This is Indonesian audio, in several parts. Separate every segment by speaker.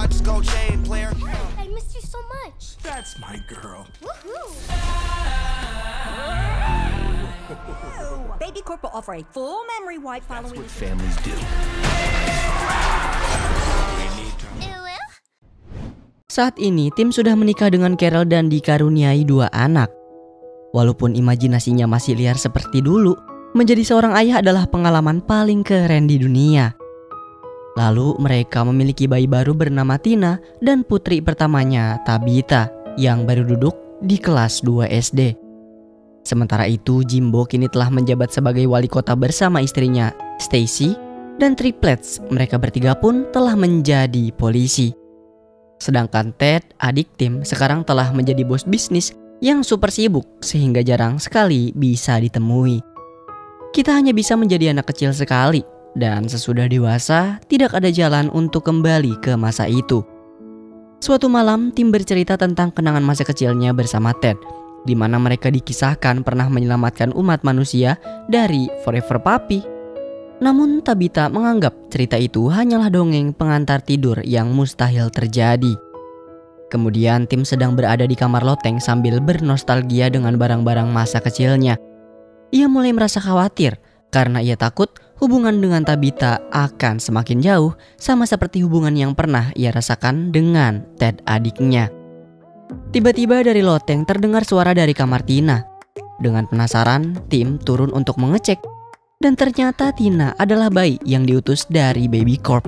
Speaker 1: I missed you so much.
Speaker 2: That's my girl.
Speaker 1: Woohoo!
Speaker 3: Baby Corp will offer a full memory wipe following.
Speaker 2: What families do.
Speaker 4: Saat ini Tim sudah menikah dengan Carol dan dikaruniai 2 anak. Walaupun imajinasinya masih liar seperti dulu, menjadi seorang ayah adalah pengalaman paling keren di dunia. Lalu mereka memiliki bayi baru bernama Tina dan putri pertamanya Tabitha yang baru duduk di kelas 2 SD. Sementara itu Jimbo kini telah menjabat sebagai wali kota bersama istrinya Stacy, dan triplets mereka bertiga pun telah menjadi polisi. Sedangkan Ted, adik Tim, sekarang telah menjadi bos bisnis yang super sibuk sehingga jarang sekali bisa ditemui. Kita hanya bisa menjadi anak kecil sekali, dan sesudah dewasa tidak ada jalan untuk kembali ke masa itu. Suatu malam Tim bercerita tentang kenangan masa kecilnya bersama Ted, di mana mereka dikisahkan pernah menyelamatkan umat manusia dari Forever Puppy. Namun Tabitha menganggap cerita itu hanyalah dongeng pengantar tidur yang mustahil terjadi. Kemudian Tim sedang berada di kamar loteng sambil bernostalgia dengan barang-barang masa kecilnya. Ia mulai merasa khawatir karena ia takut hubungan dengan Tabitha akan semakin jauh, sama seperti hubungan yang pernah ia rasakan dengan Ted adiknya. Tiba-tiba dari loteng terdengar suara dari kamar Tina. Dengan penasaran, Tim turun untuk mengecek. Dan ternyata Tina adalah bayi yang diutus dari Baby Corp.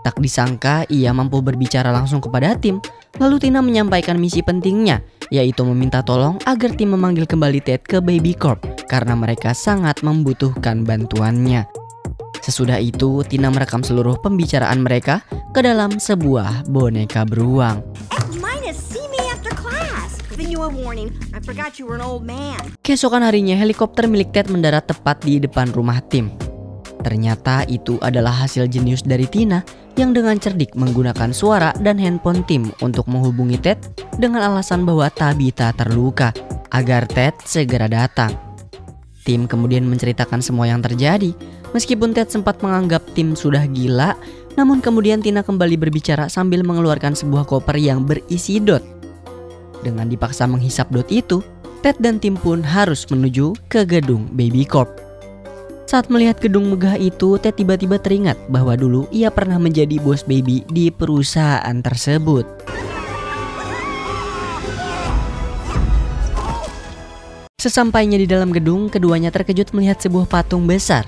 Speaker 4: Tak disangka ia mampu berbicara langsung kepada Tim. Lalu Tina menyampaikan misi pentingnya, yaitu meminta tolong agar Tim memanggil kembali Ted ke Baby Corp karena mereka sangat membutuhkan bantuannya. Sesudah itu Tina merekam seluruh pembicaraan mereka ke dalam sebuah boneka beruang. Keesokan harinya helikopter milik Ted mendarat tepat di depan rumah Tim. Ternyata itu adalah hasil jenius dari Tina yang dengan cerdik menggunakan suara dan handphone Tim untuk menghubungi Ted dengan alasan bahwa Tabitha terluka agar Ted segera datang. Tim kemudian menceritakan semua yang terjadi. Meskipun Ted sempat menganggap Tim sudah gila, namun kemudian Tina kembali berbicara sambil mengeluarkan sebuah koper yang berisi dot. Dengan dipaksa menghisap dot itu, Ted dan Tim pun harus menuju ke gedung Baby Corp. Saat melihat gedung megah itu, Ted tiba-tiba teringat bahwa dulu ia pernah menjadi bos baby di perusahaan tersebut. Sesampainya di dalam gedung, keduanya terkejut melihat sebuah patung besar.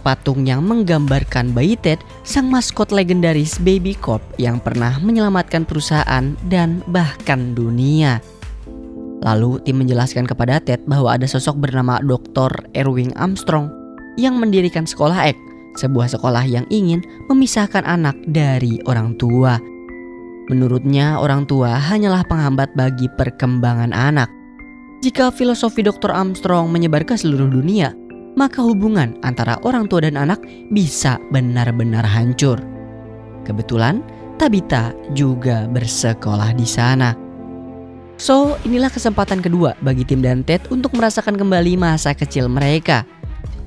Speaker 4: Patung yang menggambarkan bayi Ted, sang maskot legendaris Baby Corp yang pernah menyelamatkan perusahaan dan bahkan dunia. Lalu Tim menjelaskan kepada Ted bahwa ada sosok bernama Dr. Erwin Armstrong yang mendirikan sekolah X, sebuah sekolah yang ingin memisahkan anak dari orang tua. Menurutnya orang tua hanyalah penghambat bagi perkembangan anak. Jika filosofi Dr. Armstrong menyebar ke seluruh dunia, maka hubungan antara orang tua dan anak bisa benar-benar hancur. Kebetulan Tabitha juga bersekolah di sana. So, inilah kesempatan kedua bagi Tim dan Ted untuk merasakan kembali masa kecil mereka.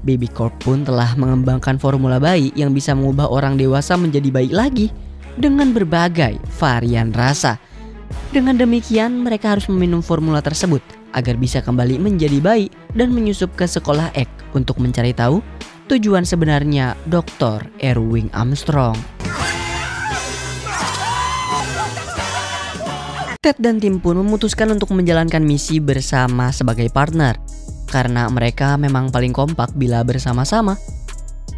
Speaker 4: Baby Corp pun telah mengembangkan formula bayi yang bisa mengubah orang dewasa menjadi bayi lagi dengan berbagai varian rasa. Dengan demikian, mereka harus meminum formula tersebut agar bisa kembali menjadi bayi dan menyusup ke sekolah X untuk mencari tahu tujuan sebenarnya Dr. Erwin Armstrong. Ted dan Tim pun memutuskan untuk menjalankan misi bersama sebagai partner karena mereka memang paling kompak bila bersama-sama.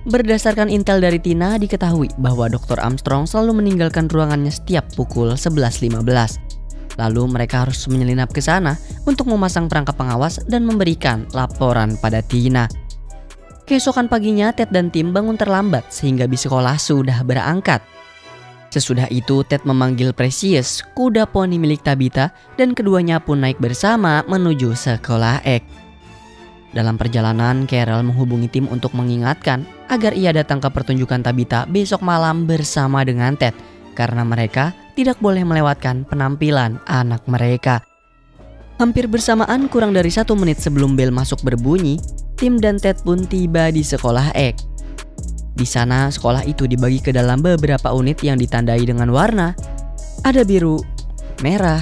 Speaker 4: Berdasarkan intel dari Tina, diketahui bahwa Dr. Armstrong selalu meninggalkan ruangannya setiap pukul 11.15. Lalu mereka harus menyelinap ke sana untuk memasang perangkap pengawas dan memberikan laporan pada Tina. Keesokan paginya Ted dan Tim bangun terlambat sehingga bis sekolah sudah berangkat. Sesudah itu Ted memanggil Precious, kuda poni milik Tabitha, dan keduanya pun naik bersama menuju sekolah X. Dalam perjalanan, Carol menghubungi Tim untuk mengingatkan agar ia datang ke pertunjukan Tabitha besok malam bersama dengan Ted, karena mereka tidak boleh melewatkan penampilan anak mereka. Hampir bersamaan, kurang dari 1 menit sebelum bel masuk berbunyi, Tim dan Ted pun tiba di sekolah X. Di sana sekolah itu dibagi ke dalam beberapa unit yang ditandai dengan warna. Ada biru, merah,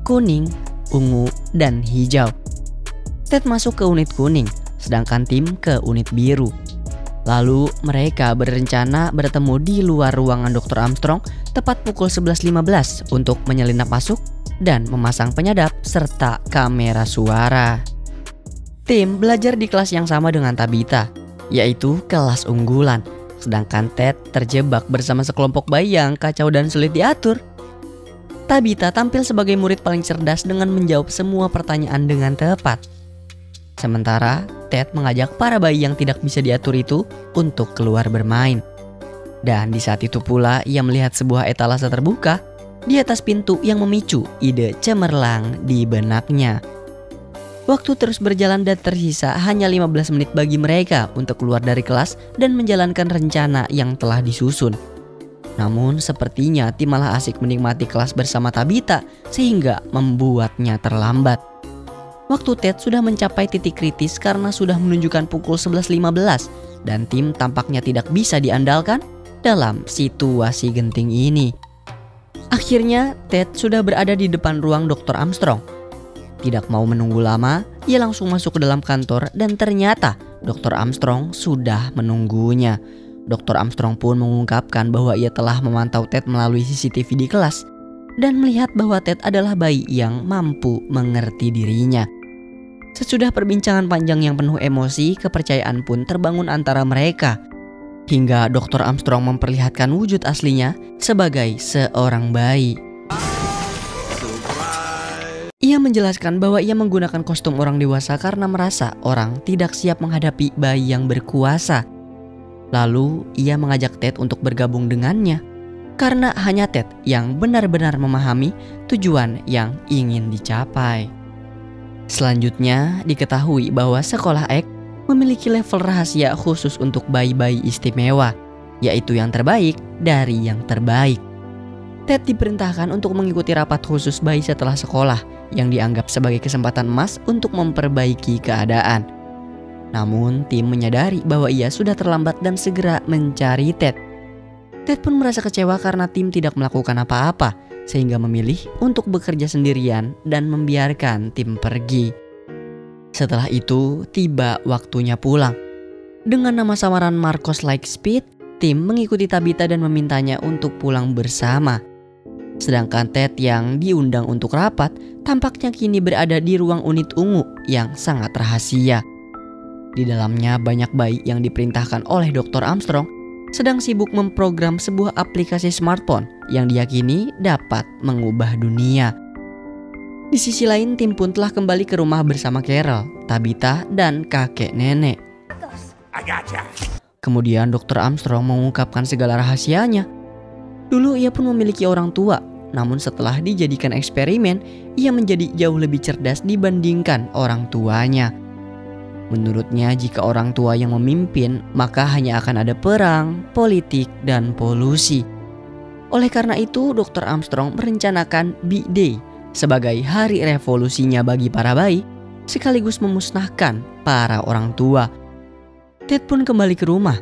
Speaker 4: kuning, ungu, dan hijau. Ted masuk ke unit kuning, sedangkan Tim ke unit biru. Lalu mereka berencana bertemu di luar ruangan Dr. Armstrong tepat pukul 11.15 untuk menyelinap masuk dan memasang penyadap serta kamera suara. Tim belajar di kelas yang sama dengan Tabitha, yaitu kelas unggulan. Sedangkan Ted terjebak bersama sekelompok bayi yang kacau dan sulit diatur. Tabitha tampil sebagai murid paling cerdas dengan menjawab semua pertanyaan dengan tepat. Sementara Ted mengajak para bayi yang tidak bisa diatur itu untuk keluar bermain. Dan di saat itu pula ia melihat sebuah etalase terbuka di atas pintu yang memicu ide cemerlang di benaknya. Waktu terus berjalan dan tersisa hanya 15 menit bagi mereka untuk keluar dari kelas dan menjalankan rencana yang telah disusun. Namun sepertinya Tim malah asik menikmati kelas bersama Tabitha sehingga membuatnya terlambat. Waktu Ted sudah mencapai titik kritis karena sudah menunjukkan pukul 11.15 dan Tim tampaknya tidak bisa diandalkan dalam situasi genting ini. Akhirnya Ted sudah berada di depan ruang Dr. Armstrong. Tidak mau menunggu lama, ia langsung masuk ke dalam kantor dan ternyata Dr. Armstrong sudah menunggunya. Dr. Armstrong pun mengungkapkan bahwa ia telah memantau Ted melalui CCTV di kelas dan melihat bahwa Ted adalah bayi yang mampu mengerti dirinya. Sesudah perbincangan panjang yang penuh emosi, kepercayaan pun terbangun antara mereka. Hingga Dr. Armstrong memperlihatkan wujud aslinya sebagai seorang bayi. Ia menjelaskan bahwa ia menggunakan kostum orang dewasa karena merasa orang tidak siap menghadapi bayi yang berkuasa. Lalu ia mengajak Ted untuk bergabung dengannya, karena hanya Ted yang benar-benar memahami tujuan yang ingin dicapai. Selanjutnya diketahui bahwa sekolah X memiliki level rahasia khusus untuk bayi-bayi istimewa, yaitu yang terbaik dari yang terbaik. Ted diperintahkan untuk mengikuti rapat khusus bayi setelah sekolah yang dianggap sebagai kesempatan emas untuk memperbaiki keadaan. Namun Tim menyadari bahwa ia sudah terlambat dan segera mencari Ted. Ted pun merasa kecewa karena Tim tidak melakukan apa-apa, sehingga memilih untuk bekerja sendirian dan membiarkan Tim pergi. Setelah itu tiba waktunya pulang. Dengan nama samaran Marcos Lightspeed, Tim mengikuti Tabitha dan memintanya untuk pulang bersama. Sedangkan Ted yang diundang untuk rapat tampaknya kini berada di ruang unit ungu yang sangat rahasia. Di dalamnya banyak bayi yang diperintahkan oleh Dr. Armstrong sedang sibuk memprogram sebuah aplikasi smartphone yang diyakini dapat mengubah dunia. Di sisi lain, Tim pun telah kembali ke rumah bersama Carol, Tabitha, dan kakek nenek. Kemudian Dr. Armstrong mengungkapkan segala rahasianya. Dulu ia pun memiliki orang tua, namun setelah dijadikan eksperimen, ia menjadi jauh lebih cerdas dibandingkan orang tuanya. Menurutnya jika orang tua yang memimpin, maka hanya akan ada perang, politik, dan polusi. Oleh karena itu, Dr. Armstrong merencanakan Big Day sebagai hari revolusinya bagi para bayi, sekaligus memusnahkan para orang tua. Ted pun kembali ke rumah.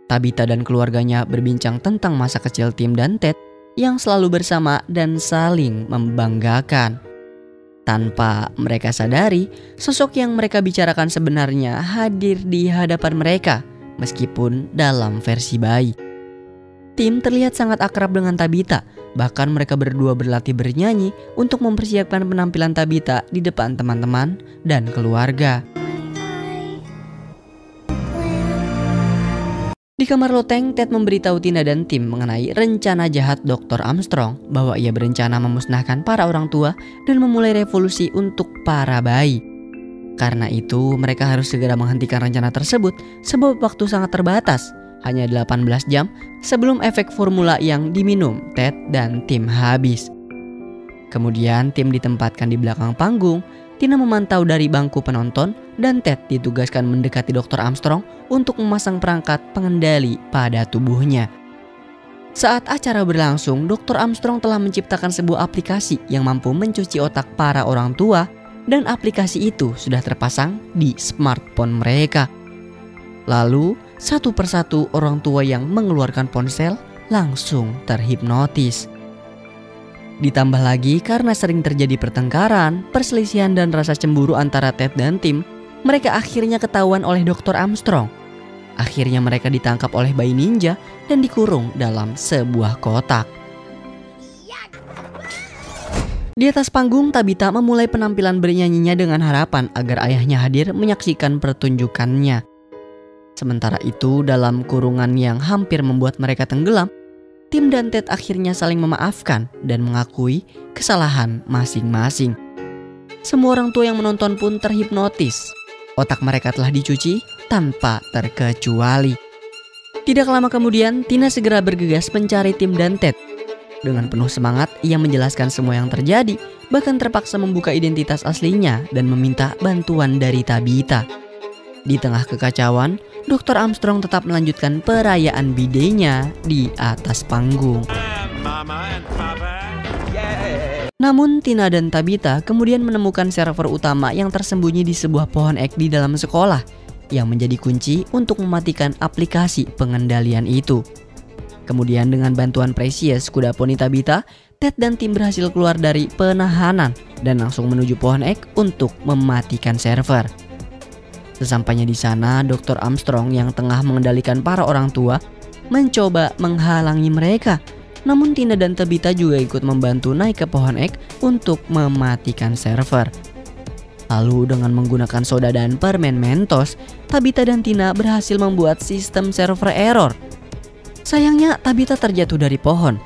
Speaker 4: Tabitha dan keluarganya berbincang tentang masa kecil Tim dan Ted yang selalu bersama dan saling membanggakan. Tanpa mereka sadari, sosok yang mereka bicarakan sebenarnya hadir di hadapan mereka, meskipun dalam versi bayi. Tim terlihat sangat akrab dengan Tabitha, bahkan mereka berdua berlatih bernyanyi untuk mempersiapkan penampilan Tabitha di depan teman-teman dan keluarga. Di kamar loteng, Ted memberitahu Tina dan Tim mengenai rencana jahat Dr. Armstrong bahwa ia berencana memusnahkan para orang tua dan memulai revolusi untuk para bayi. Karena itu, mereka harus segera menghentikan rencana tersebut sebab waktu sangat terbatas, hanya 18 jam sebelum efek formula yang diminum Ted dan Tim habis. Kemudian Tim ditempatkan di belakang panggung, Tina memantau dari bangku penonton, dan Ted ditugaskan mendekati Dr. Armstrong untuk memasang perangkat pengendali pada tubuhnya. Saat acara berlangsung, Dr. Armstrong telah menciptakan sebuah aplikasi yang mampu mencuci otak para orang tua, dan aplikasi itu sudah terpasang di smartphone mereka. Lalu, satu persatu orang tua yang mengeluarkan ponsel langsung terhipnotis. Ditambah lagi karena sering terjadi pertengkaran, perselisihan dan rasa cemburu antara Ted dan Tim, mereka akhirnya ketahuan oleh Dr. Armstrong. Akhirnya mereka ditangkap oleh bayi ninja dan dikurung dalam sebuah kotak. Di atas panggung, Tabitha memulai penampilan bernyanyinya dengan harapan agar ayahnya hadir menyaksikan pertunjukannya. Sementara itu, dalam kurungan yang hampir membuat mereka tenggelam, Tim dan Ted akhirnya saling memaafkan dan mengakui kesalahan masing-masing. Semua orang tua yang menonton pun terhipnotis. Otak mereka telah dicuci tanpa terkecuali. Tidak lama kemudian, Tina segera bergegas mencari Tim dan Ted. Dengan penuh semangat, ia menjelaskan semua yang terjadi, bahkan terpaksa membuka identitas aslinya dan meminta bantuan dari Tabitha. Di tengah kekacauan, Dr. Armstrong tetap melanjutkan perayaan bidenya di atas panggung. Namun Tina dan Tabitha kemudian menemukan server utama yang tersembunyi di sebuah pohon ek di dalam sekolah, yang menjadi kunci untuk mematikan aplikasi pengendalian itu. Kemudian dengan bantuan Precious, kuda poni Tabitha, Ted dan Tim berhasil keluar dari penahanan dan langsung menuju pohon ek untuk mematikan server. Sesampainya di sana, Dr. Armstrong yang tengah mengendalikan para orang tua mencoba menghalangi mereka. Namun Tina dan Tabitha juga ikut membantu naik ke pohon ek untuk mematikan server. Lalu dengan menggunakan soda dan permen Mentos, Tabitha dan Tina berhasil membuat sistem server error. Sayangnya Tabitha terjatuh dari pohon.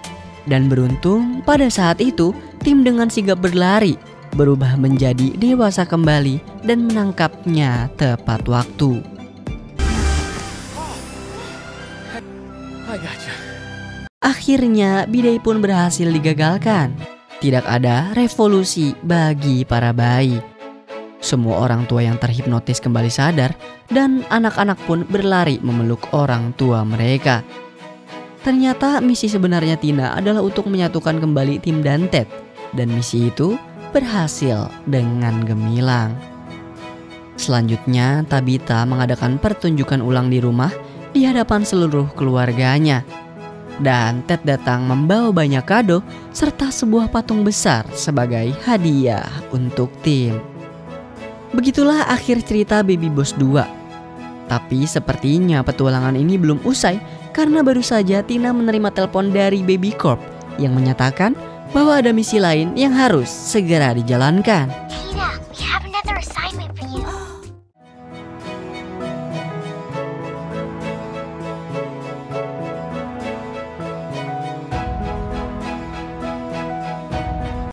Speaker 4: Dan beruntung pada saat itu Tim dengan sigap berlari berubah menjadi dewasa kembali dan menangkapnya tepat waktu. Akhirnya bidai pun berhasil digagalkan. Tidak ada revolusi bagi para bayi. Semua orang tua yang terhipnotis kembali sadar dan anak-anak pun berlari memeluk orang tua mereka. Ternyata misi sebenarnya Tina adalah untuk menyatukan kembali Tim dan Ted, dan misi itu berhasil dengan gemilang. Selanjutnya, Tabitha mengadakan pertunjukan ulang di rumah di hadapan seluruh keluarganya. Dan Ted datang membawa banyak kado serta sebuah patung besar sebagai hadiah untuk Tim. Begitulah akhir cerita Baby Boss 2. Tapi sepertinya petualangan ini belum usai karena baru saja Tina menerima telepon dari Baby Corp yang menyatakan bahwa ada misi lain yang harus segera dijalankan.